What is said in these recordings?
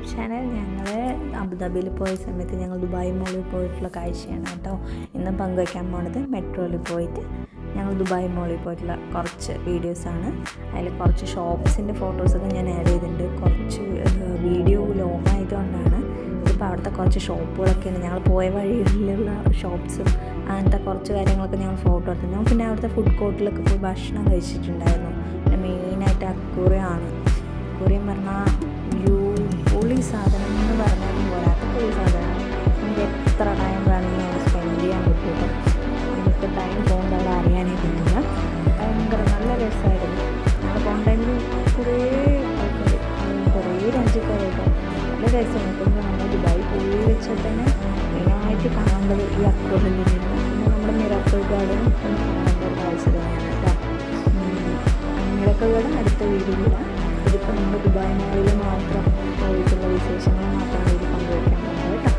YouTube channel. ഞങ്ങൾ അബുദാബിയിൽ പോയ സമയത്ത് ഞങ്ങൾ ദുബായ് മോളിൽ പോയിട്ടുള്ള കാഴ്ചയാണ് കേട്ടോ ഇന്ന് പങ്കുവയ്ക്കാൻ പോണത്. മെട്രോയിൽ പോയിട്ട് ഞങ്ങൾ ദുബായ് മോളിൽ പോയിട്ടുള്ള കുറച്ച് വീഡിയോസാണ്. അതിൽ കുറച്ച് ഷോപ്സിൻ്റെ ഫോട്ടോസൊക്കെ ഞാൻ ആഡ് ചെയ്തിട്ടുണ്ട്. കുറച്ച് വീഡിയോ ലോങ് ആയതുകൊണ്ടാണ് ഇപ്പോൾ അവിടുത്തെ കുറച്ച് ഷോപ്പുകളൊക്കെയാണ് ഞങ്ങൾ പോയ വഴിയിലുള്ള ഷോപ്സും അങ്ങനത്തെ കുറച്ച് കാര്യങ്ങളൊക്കെ ഞങ്ങൾ ഫോട്ടോ എടുത്തിരുന്നു. പിന്നെ അവിടുത്തെ ഫുഡ് കോർട്ടിലൊക്കെ പോയി ഭക്ഷണം കഴിച്ചിട്ടുണ്ടായിരുന്നു. പിന്നെ മെയിനായിട്ട് അക്കൂറിയാണ്. അക്കൂറിയം പറഞ്ഞാൽ പൊളി സാധനം എന്ന് പറഞ്ഞാലും പോരാത്ത പൊളി സാധനമാണ്. നമുക്ക് എത്ര ടൈം വേണമെങ്കിലും അവിടെ സ്പെൻഡ് ചെയ്യാൻ പറ്റും. നമുക്ക് ടൈം പോകുന്നത് അവിടെ അറിയാനേ പറ്റില്ല. ഭയങ്കര നല്ല രസമായിരുന്നു. ഞങ്ങൾ പോകാൻ ടൈമിൽ കുറേ ആൾക്കാർ, കുറേ രാജ്യക്കാരായിട്ട് നല്ല രസമാണ്. ഇപ്പം നമ്മൾ ദുബായ് പോയി വെച്ചാൽ തന്നെ മെയിനായിട്ട് കാണേണ്ടത് ഈ അക്കൂറിയം തന്നെയാണ്. പിന്നെ നമ്മുടെ മിറാക്കിൾ ഗാർഡനും കാണേണ്ട ഒരു കാഴ്ച തന്നെയാണ് കേട്ടോ. മിറാക്കിൾ ഗാർഡൻ അടുത്ത വീഡിയോയിലാണ്. ഇതിപ്പോൾ നമ്മൾ ദുബായ് മോളിൽ മാത്രം പോയിട്ടുള്ള വിശേഷങ്ങൾ മാത്രമാണ് ഇത് പങ്കുവയ്ക്കാൻ പോകുന്നത് കേട്ടോ.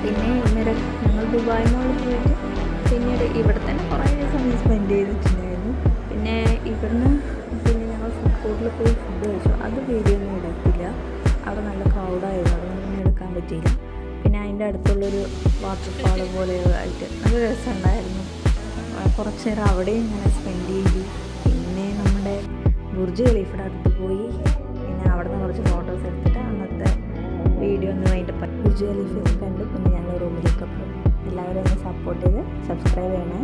പിന്നെ ഇന്നലെ ഞങ്ങൾ ദുബായ് മോളിൽ പോയിട്ട് പിന്നീട് ഇവിടെ തന്നെ കുറേ സമയം സ്പെൻഡ് ചെയ്തിട്ടുണ്ടായിരുന്നു. പിന്നെ ഞങ്ങൾ ഫുഡ് കോർട്ടിൽ പോയി ഫുഡ് കഴിച്ചു. അത് വീഡിയോ ഒന്നും എടുത്തില്ല, അവിടെ നല്ല ക്രൗഡായിരുന്നു, അതൊന്നും എടുക്കാൻ പറ്റിയില്ല. പിന്നെ അതിൻ്റെ അടുത്തുള്ളൊരു വാട്ടർഫാൾ പോലെ ആയിട്ട് നല്ല രസമുണ്ടായിരുന്നു. കുറച്ച് നേരം അവിടെയും ഇങ്ങനെ സ്പെൻഡ് ചെയ്തു. പിന്നെ നമ്മുടെ ബുർജ് ഖലീഫയുടെ അടുത്ത് പോയി പിന്നെ അവിടെ നിന്ന് കുറച്ച് ഫോട്ടോസ് എടുത്തിട്ട് അന്നത്തെ വീഡിയോ ഒന്ന് വൈകിട്ട് ബുർജ് ഖലീഫയൊക്കെ കണ്ട് പിന്നെ ഞങ്ങൾ റൂമിലേക്ക് പോയി. എല്ലാവരും ഒന്ന് സപ്പോർട്ട് ചെയ്ത് സബ്സ്ക്രൈബ് ചെയ്യണേ.